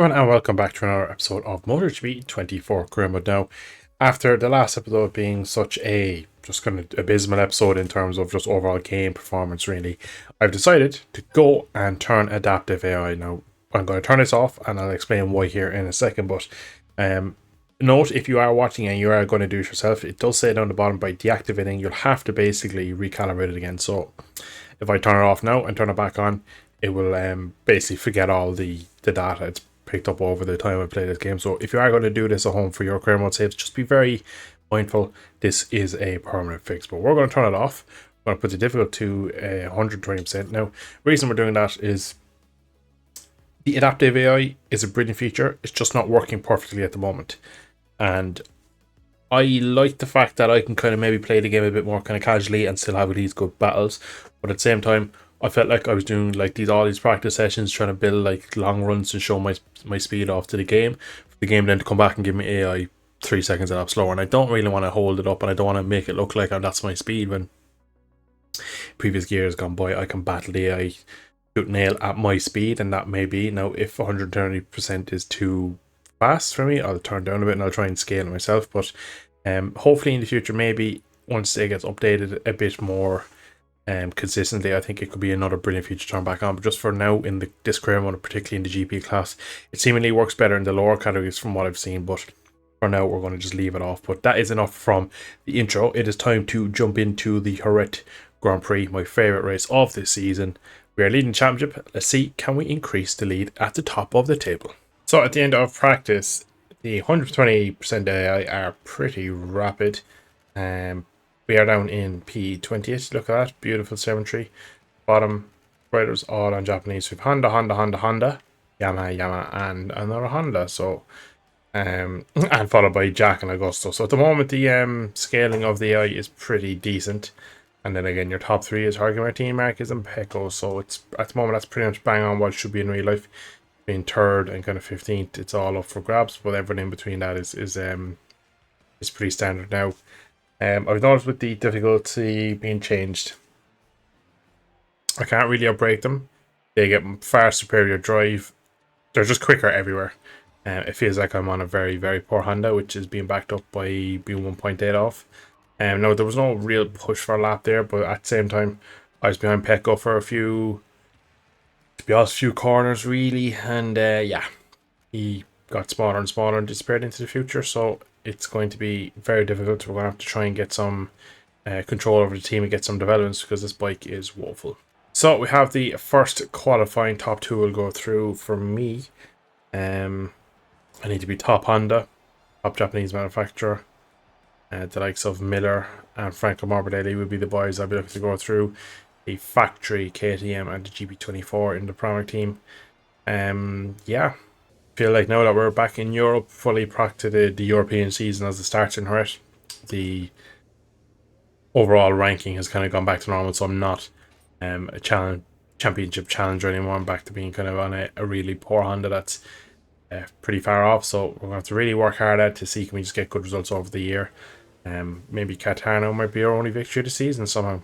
everyone, and welcome back to another episode of Motogp 24 career mode. Now, after the last episode being such a just kind of abysmal episode in terms of just overall game performance, really, I've decided to go and turn adaptive AI. Now, I'm going to turn this off, and I'll explain why here in a second. But note, if you are watching and you are going to do it yourself, it does say down the bottom by deactivating, you'll have to basically recalibrate it again. So, if I turn it off now and turn it back on, it will basically forget all the data it's picked up over the time I play this game. So if you are going to do this at home for your career mode saves, just be very mindful. This is a permanent fix, but we're going to turn it off. I'm going to put the difficulty to 120%. Now, the reason we're doing that is the adaptive AI is a brilliant feature. It's just not working perfectly at the moment. And I like the fact that I can kind of maybe play the game a bit more kind of casually and still have these good battles. But at the same time, I felt like I was doing like all these practice sessions, trying to build like long runs and show my speed off to the game. For the game then to come back and give me AI 3 seconds and up slower, and I don't really want to hold it up, and I don't want to make it look like that's my speed when previous gears gone by. I can battle the AI shoot nail at my speed, and that may be. Now, if 130% is too fast for me, I'll turn down a bit and I'll try and scale it myself. But hopefully in the future, maybe once it gets updated a bit more consistently, I think it could be another brilliant feature to turn back on. But just for now, in this career mode, particularly in the GP class, it seemingly works better in the lower categories from what I've seen. But for now, we're going to just leave it off. But that is enough from the intro. It is time to jump into the Seiren Grand Prix, my favorite race of this season. We are leading the championship. Let's see, can we increase the lead at the top of the table? So at the end of practice, the 120% AI are pretty rapid. We are down in P28. Look at that. Beautiful symmetry. Bottom riders all on Japanese. We've Honda, Yamaha, and another Honda. So, and followed by Jack and Augusto. So at the moment, the scaling of the AI is pretty decent. And then again, your top three is Harky Martin, Marquez, and Pecco. So it's at the moment that's pretty much bang on what it should be in real life. Being third and kind of 15th, it's all up for grabs. But everything in between that is pretty standard now. I've noticed with the difficulty being changed, I can't really outbrake them. They get far superior drive. They're just quicker everywhere. It feels like I'm on a very, very poor Honda, which is being backed up by being 1.8 off. No, there was no real push for a lap there, but at the same time, I was behind Pecco for a few corners really, and yeah, he got smaller and smaller and disappeared into the future. So it's going to be very difficult. We're going to have to try and get some control over the team and get some developments because this bike is woeful. So we have the first qualifying top two will go through for me. I need to be top Honda, top Japanese manufacturer. The likes of Miller and Franco Morbidelli will be the boys I'll be looking to go through. The factory KTM and the GP24 in the Pramac team. Yeah. Feel like now that we're back in Europe, fully practiced the European season as it starts in Seiren, the overall ranking has kind of gone back to normal, so I'm not a championship challenger anymore. I'm back to being kind of on a really poor Honda that's pretty far off, so we're going to have to really work hard at to see can we just get good results over the year. Maybe Catano might be our only victory of the season somehow.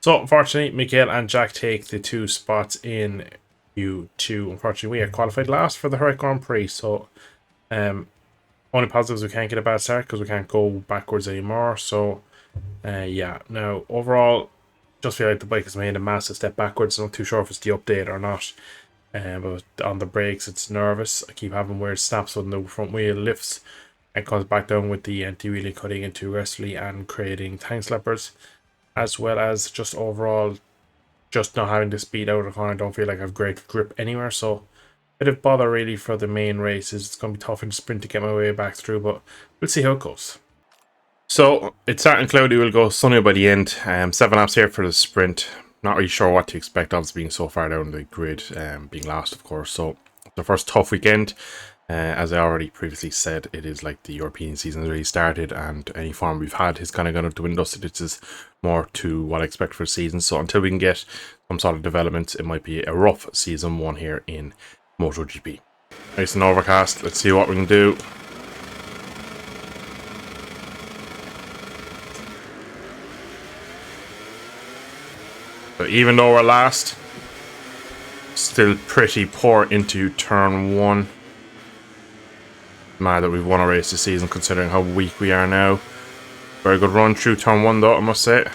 So, unfortunately, Miguel and Jack take the 2 spots in Q2. Unfortunately, we are qualified last for the Seiren Grand Prix. So, only positives, we can't get a bad start because we can't go backwards anymore. So, yeah. Now, overall, just feel like the bike has made a massive step backwards. I'm not too sure if it's the update or not. But on the brakes, it's nervous. I keep having weird snaps when the front wheel lifts and comes back down with the anti-wheelie cutting in too aggressively and creating tank slippers. As well as just overall, just not having the speed out of the corner. I don't feel like I have great grip anywhere. So, a bit of bother really for the main races. It's going to be tough in the sprint to get my way back through, but we'll see how it goes. So, it's starting cloudy. We'll go sunny by the end. 7 laps here for the sprint. Not really sure what to expect, obviously being so far down the grid, being last, of course. So, the first tough weekend. As I already previously said, it is like the European season has already started, and any form we've had has kind of gone out the window. So this is more to what I expect for the season. So until we can get some sort of developments, it might be a rough season 1 here in Motogp. Nice and overcast. Let's see what we can do. But even though we're last, still pretty poor into turn 1. Mad that we've won a race this season considering how weak we are now. Very good run through turn 1 though, I must say.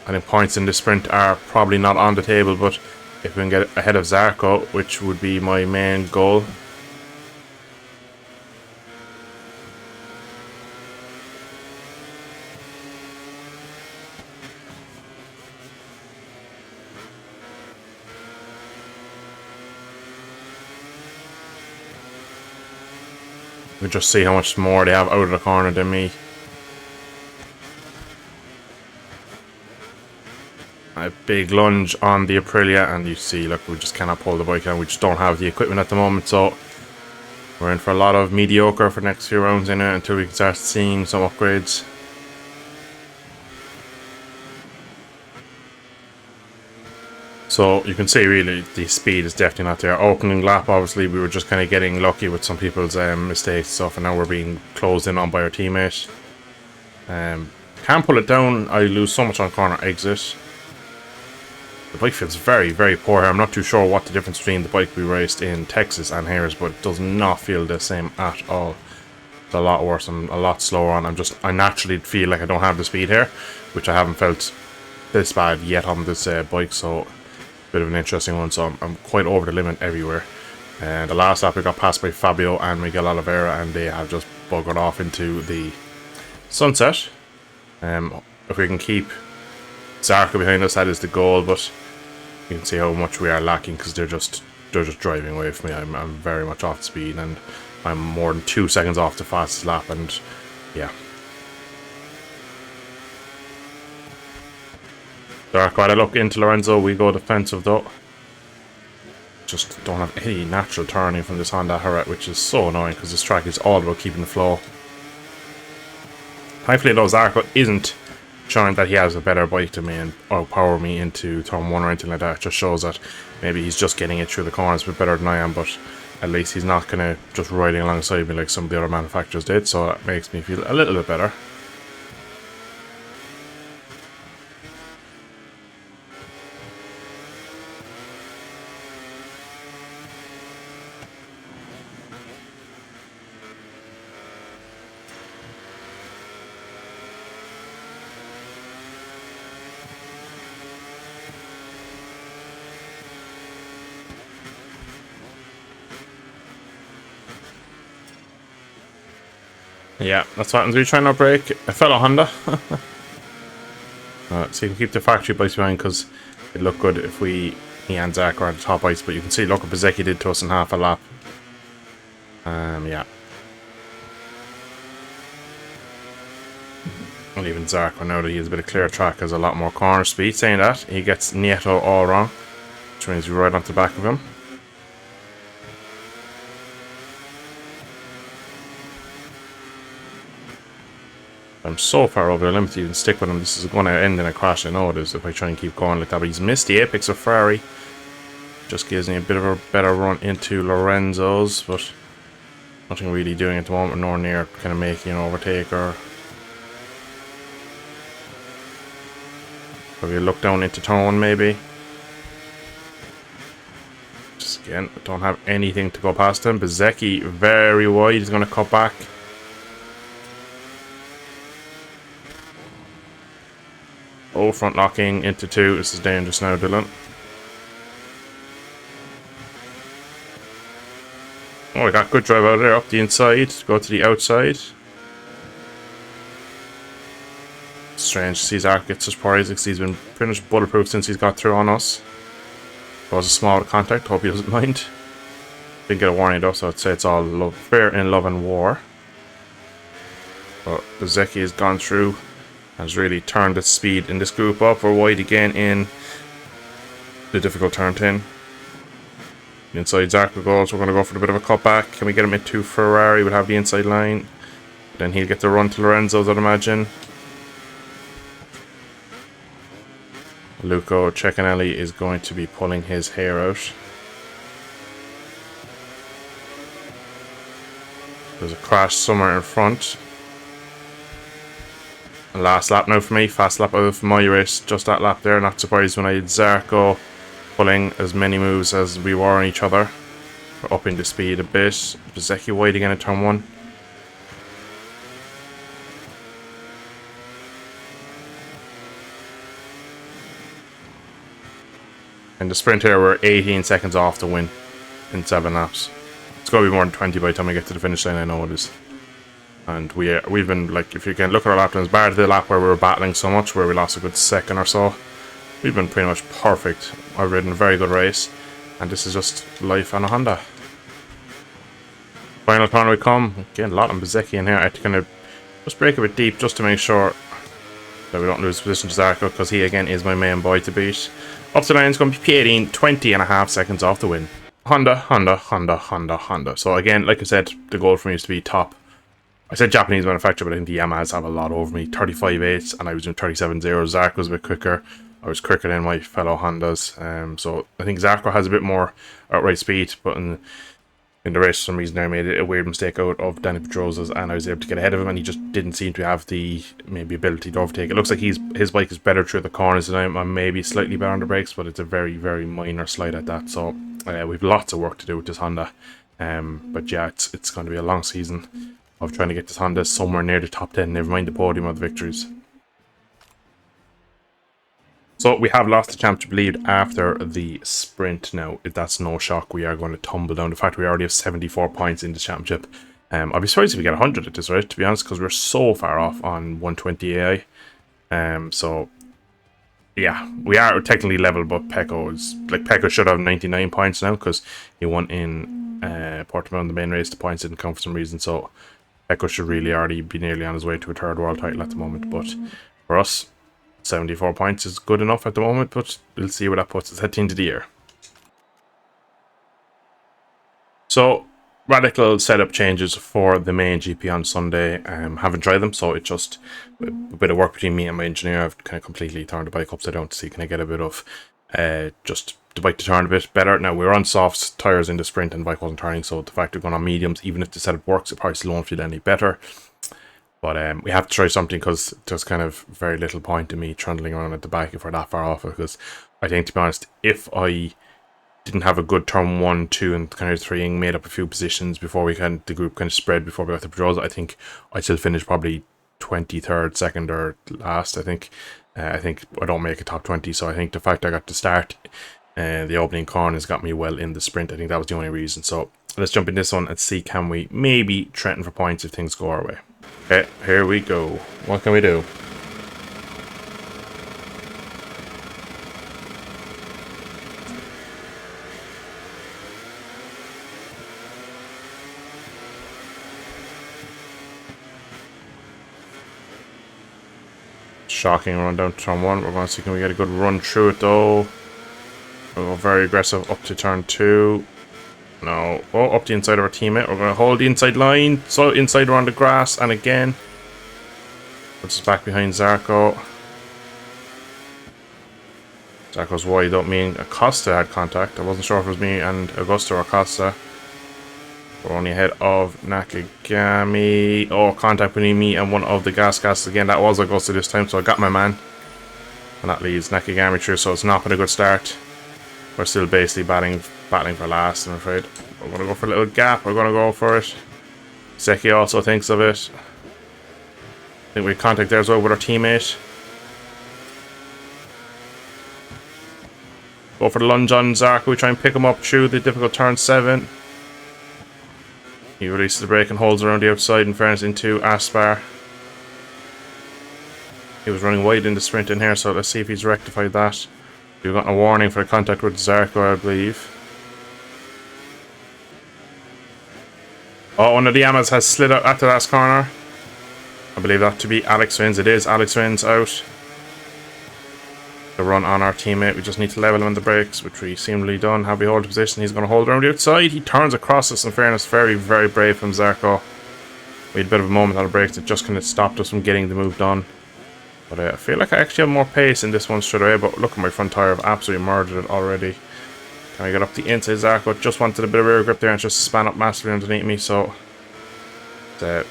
I think points in the sprint are probably not on the table, but if we can get ahead of Zarko, which would be my main goal. We just see how much more they have out of the corner than me. A big lunge on the Aprilia, and you see, look, we just cannot pull the bike out. We just don't have the equipment at the moment, so we're in for a lot of mediocre for the next few rounds in it until we can start seeing some upgrades. So you can see really the speed is definitely not there. Opening lap, obviously, we were just kind of getting lucky with some people's mistakes and stuff, and now we're being closed in on by our teammate. Can't pull it down. I lose so much on corner exit. The bike feels very, very poor here. I'm not too sure what the difference between the bike we raced in Texas and here is, but it does not feel the same at all. It's a lot worse. I'm a lot slower on. I naturally feel like I don't have the speed here, which I haven't felt this bad yet on this bike, so bit of an interesting one. So I'm quite over the limit everywhere. And the last lap we got passed by Fabio and Miguel Oliveira, and they have just buggered off into the sunset. If we can keep Zarko behind us, that is the goal, but you can see how much we are lacking because they're just driving away from me. I'm very much off speed, and I'm more than 2 seconds off the fastest lap, and yeah. Dark, while I look into Lorenzo, we go defensive though. Just don't have any natural turning from this Honda Harriet, which is so annoying because this track is all about keeping the flow. Thankfully though, Zarko isn't showing that he has a better bike than me and outpower me into turn 1 or anything like that. It just shows that maybe he's just getting it through the corners a bit better than I am, but at least he's not kind of just riding alongside me like some of the other manufacturers did, so that makes me feel a little bit better. Yeah, that's what happens when you try not break a fellow Honda. So you can keep the factory bikes behind because it'd look good if he and Zach are at the top ice, but you can see, look what Bezecchi did to us in half a lap. Yeah. And even Zarko, now that he has a bit of clear track, has a lot more corner speed. Saying that, he gets Nieto all wrong, which means we're right onto the back of him. I'm so far over the limit to even stick with him. This is going to end in a crash, I know it is, if I try and keep going like that. But he's missed the apex of Ferrari. Just gives me a bit of a better run into Lorenzo's, but nothing really doing at the moment, nor near kind of making an overtake or... Probably look down into turn 1 maybe. Just again, don't have anything to go past him. Bezecchi very wide, he's going to cut back. Oh, front locking into 2. This is dangerous now, Dylan. Oh, we got good drive out of there, up the inside, go to the outside. Strange to see Zark get such poor because he's been pretty much bulletproof since he's got through on us. There was a small contact, hope he doesn't mind. Didn't get a warning though, so I'd say it's all love, fair in love and war. But Bezecchi has gone through. Has really turned its speed in this group up. We're wide again in the difficult turn 10. Inside Zarko goes. We're going to go for a bit of a cutback. Can we get him into Ferrari? We'll have the inside line. Then he'll get the run to Lorenzo's, I'd imagine. Luco Cecchinelli is going to be pulling his hair out. There's a crash somewhere in front. Last lap now for me. Fast lap out of my race. Just that lap there. Not surprised when I had Zarko pulling as many moves as we were on each other. We're upping the speed a bit. Bezzecchi wide again in turn 1. In the sprint here, we're 18 seconds off the win in 7 laps. It's going to be more than 20 by the time we get to the finish line, I know it is. And we've been, like, if you can look at our lap times, bar the lap where we were battling so much, where we lost a good second or so, we've been pretty much perfect. I've ridden a very good race, and this is just life on a Honda. Final corner we come. Again, a lot on Bezzecchi in here. I had to kind of just break a bit deep just to make sure that we don't lose position to Zarko, because he, again, is my main boy to beat. Up to line is going to be P18, 20.5 seconds off the win. Honda, Honda, Honda, Honda, Honda. So again, like I said, the goal for me is to be top. I said Japanese manufacturer, but I think the Yamahas have a lot over me. 35.8s, and I was doing 37.0. Zarko was a bit quicker. I was quicker than my fellow Hondas. So I think Zarko has a bit more outright speed, but in the race, for some reason, I made a weird mistake out of Danny Pedrosa's, and I was able to get ahead of him, and he just didn't seem to have the maybe ability to overtake. It looks like his bike is better through the corners than I'm maybe slightly better on the brakes, but it's a very, very minor slide at that. So we've lots of work to do with this Honda. But yeah, it's going to be a long season of trying to get this Honda somewhere near the top 10, never mind the podium of the victories. So we have lost the championship lead after the sprint. Now, if that's no shock, we are going to tumble down. The fact we already have 74 points in the championship. I'll be surprised if we get 100 at this rate, to be honest, because we're so far off on 120 AI. So, yeah, we are technically level, but Pecco is... Like, Pecco should have 99 points now, because he won in Portimao in the main race. The points didn't come for some reason, so Pecco should really already be nearly on his way to a third world title at the moment. But for us, 74 points is good enough at the moment, but we'll see where that puts us at the end of the year. So, radical setup changes for the main GP on Sunday. Haven't tried them, so it's just a bit of work between me and my engineer. I've kind of completely turned the bike upside down to see can I get a bit of just the bike to turn a bit better. Now, we were on soft tyres in the sprint and the bike wasn't turning, so the fact we're going on mediums, even if the setup works, it probably still won't feel any better. But we have to try something, because there's kind of very little point in me trundling around at the back if we're that far off it. Because I think, to be honest, if I didn't have a good turn 1, 2, and kind of 3, and made up a few positions before the group kind of spread before we got the Pedrosa, I think I'd still finish probably 23rd, 2nd, or last. I think I don't make a top 20, so I think the fact I got to start the opening corner has got me well in the sprint. I think that was the only reason. So let's jump in this one and see, can we maybe threaten for points if things go our way. Okay, here we go. What can we do? Shocking run down to turn 1. We're going to see can we get a good run through it though. We'll go very aggressive up to turn 2. No. Oh, up the inside of our teammate. We're going to hold the inside line. So inside around the grass. And again. Puts us back behind Zarko. Zarko's wide up. Me and Acosta had contact. I wasn't sure if it was me and Augusto or Acosta. We're only ahead of Nakagami. Oh, contact between me and one of the gas again. That was Augusto this time, so I got my man. And that leads Nakagami through, so it's not been a good start. We're still basically battling for last, I'm afraid. We're going to go for a little gap. We're going to go for it. Seki also thinks of it. I think we contact there as well with our teammate. Go for the lunge on Zarko. We try and pick him up through the difficult turn 7. He releases the brake and holds around the outside, in fairness, into Aspar. He was running wide in the sprint in here, so let's see if he's rectified that. We've gotten a warning for contact with Zarko, I believe. Oh, one of the Yamas has slid out at the last corner. I believe that to be Alex Wins. It is Alex Wins out. the run on our teammate. We just need to level him in the brakes, which we seemingly done. Have we hold the position? He's going to hold around the outside. He turns across us, in fairness. Very, very brave from Zarko. We had a bit of a moment on the brakes that just kind of stopped us from getting the move done. But I feel like I actually have more pace in this one straight away. But look at my front tyre. I've absolutely murdered it already. Can I get up the inside? Zarko just wanted a bit of rear grip there and just span up massively underneath me. So it's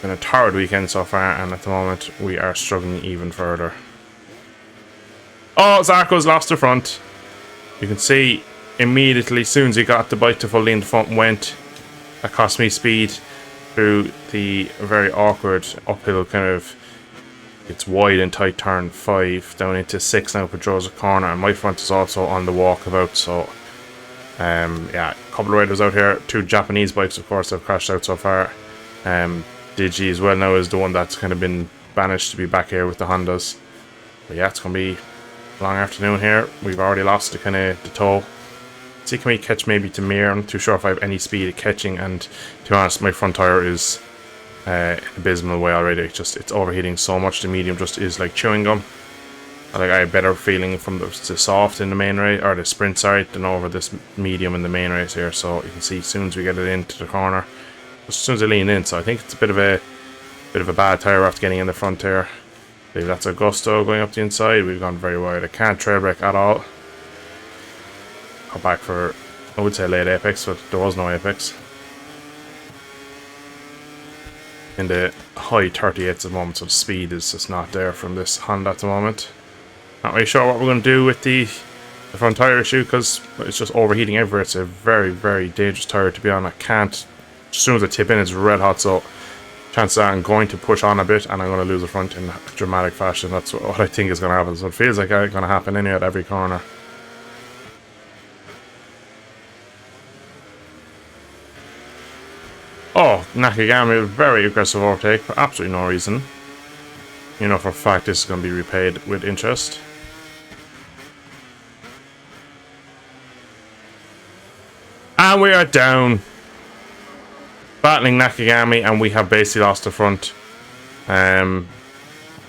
been a tired weekend so far. And at the moment, we are struggling even further. Oh, Zarko's lost the front. You can see immediately, as soon as he got the bike to fully in the front, went. That cost me speed through the very awkward uphill kind of, it's wide and tight turn 5 down into 6 now, patrols a corner, and my front is also on the walkabout. So yeah, a couple of riders out here. 2 Japanese bikes, of course, have crashed out so far. Digi as well now is the one that's kind of been banished to be back here with the Hondas. But yeah, it's going to be a long afternoon here. We've already lost the kind of the tow. See, can we catch maybe to Mir? I'm not too sure if I have any speed at catching, and to be honest, my front tire is an abysmal way already. It's overheating so much. The medium just is like chewing gum. I have better feeling from the soft in the main race, or the sprint side, than over this medium in the main race here. So you can see as soon as we get it into the corner, as soon as I lean in. So I think it's a bit of a bad tire after getting in the front here. I believe that's a Gusto going up the inside. We've gone very wide. I can't trail brake at all. Go back for, I would say, late apex, but there was no apex. In the high 38s at the moment, so the speed is just not there from this Honda at the moment. Not really sure what we're going to do with the front tyre issue, because it's just overheating everywhere. It's a very, very dangerous tyre to be on. I can't, as soon as I tip in, it's red hot, so chances are I'm going to push on a bit and I'm going to lose the front in dramatic fashion. That's what I think is going to happen. So it feels like it's going to happen anyway at every corner. Oh, Nakagami, very aggressive overtake for absolutely no reason. You know for a fact this is going to be repaid with interest. And we are down. Battling Nakagami, and we have basically lost the front. Yeah,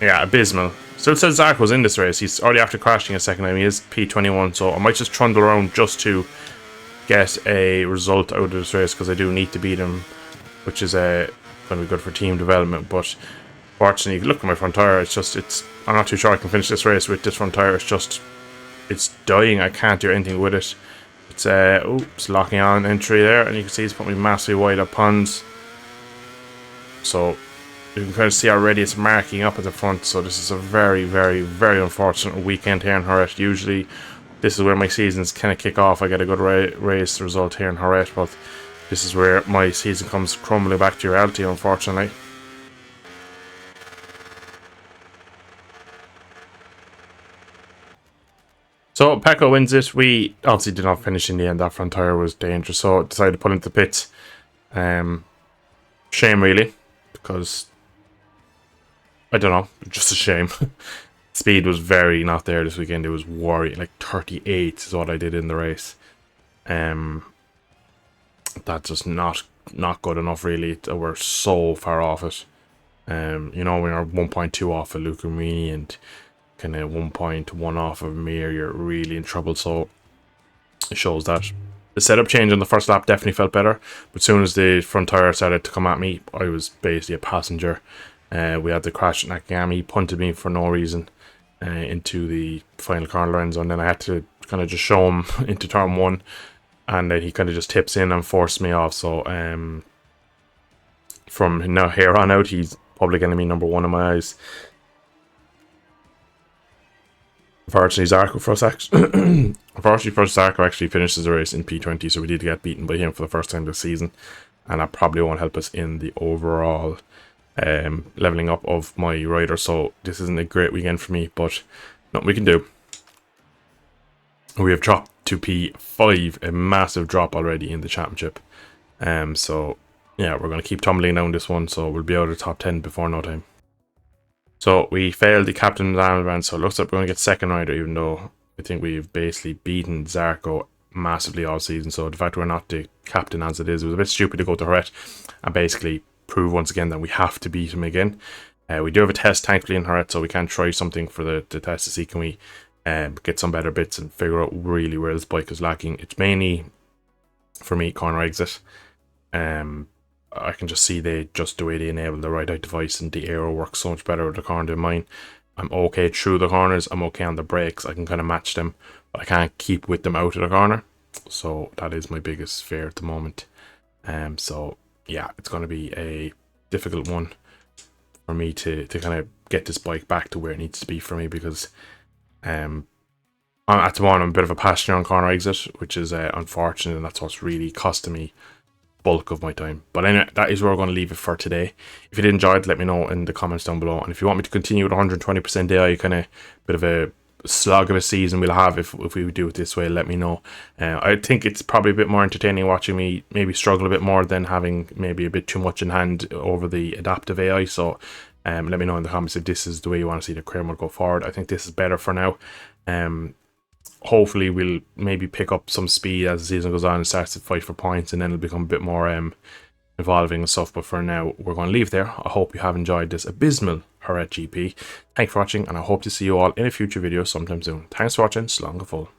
abysmal. Still says Zarko's in this race. He's already after crashing a second time. He is P21, so I might just trundle around just to get a result out of this race, because I do need to beat him, which is going to be good for team development. But fortunately, look at my front tire. I'm not too sure I can finish this race with this front tire. It's dying. I can't do anything with it. It's locking on entry there, and you can see he's put me massively wide up ponds. So you can kind of see already it's marking up at the front. So this is a very, very, very unfortunate weekend here in Jerez. Usually this is where my seasons kind of kick off. I get a good race result here in Jerez, but this is where my season comes crumbling back to reality, unfortunately. So Pecco wins it. We obviously did not finish in the end. That front tire was dangerous, so I decided to pull into the pits. Shame really, because I don't know, just a shame. Speed was very not there this weekend. It was worrying. Like 38 is what I did in the race. That's just not good enough really. We're so far off it. You know, when you're 1.2 off of Luca Marini and kind of 1.1 off of Mir, you're really in trouble. So it shows that the setup change on the first lap definitely felt better, but as soon as the front tire started to come at me, I was basically a passenger. We had the crash at Nakagami. He punted me for no reason into the final corner line zone. Then I had to kind of just show him into turn 1, and then he kind of just tips in and forced me off. So from now here on out, he's public enemy number 1 in my eyes. Unfortunately, Zarko actually finishes the race in P20, so we did get beaten by him for the first time this season, and that probably won't help us in the overall leveling up of my rider. So this isn't a great weekend for me, but nothing we can do. We have dropped to P5, a massive drop already in the championship. So yeah, we're going to keep tumbling down this one, so we'll be out of the top 10 before no time. So we failed the captain band, so it looks like we're going to get second rider, even though I think we've basically beaten Zarko massively all season. So the fact we're not the captain as it was a bit stupid to go to Jerez and basically prove once again that we have to beat him again. We do have a test, thankfully, in her, so we can try something for the test to see can we get some better bits and figure out really where this bike is lacking. It's mainly, for me, corner exit. I can just see the way they enable the ride out device, and the aero works so much better with the corner than mine. I'm okay through the corners, I'm okay on the brakes, I can kind of match them, but I can't keep with them out of the corner. So that is my biggest fear at the moment. So yeah, it's going to be a difficult one for me to kind of get this bike back to where it needs to be for me, because at the moment I'm a bit of a passenger on corner exit, which is unfortunate, and that's what's really costing me bulk of my time. But anyway, that is where we're going to leave it for today. If you did enjoy it, let me know in the comments down below, and if you want me to continue with 120% AI, kind of bit of a slog of a season we'll have if we do it this way, let me know. I think it's probably a bit more entertaining watching me maybe struggle a bit more than having maybe a bit too much in hand over the adaptive AI. So let me know in the comments if this is the way you want to see the career mode go forward. I think this is better for now. Hopefully we'll maybe pick up some speed as the season goes on and starts to fight for points, and then it'll become a bit more evolving and stuff. But for now, we're going to leave there. I hope you have enjoyed this abysmal Hurrah GP. Thanks for watching, and I hope to see you all in a future video sometime soon. Thanks for watching. Slán go fóill.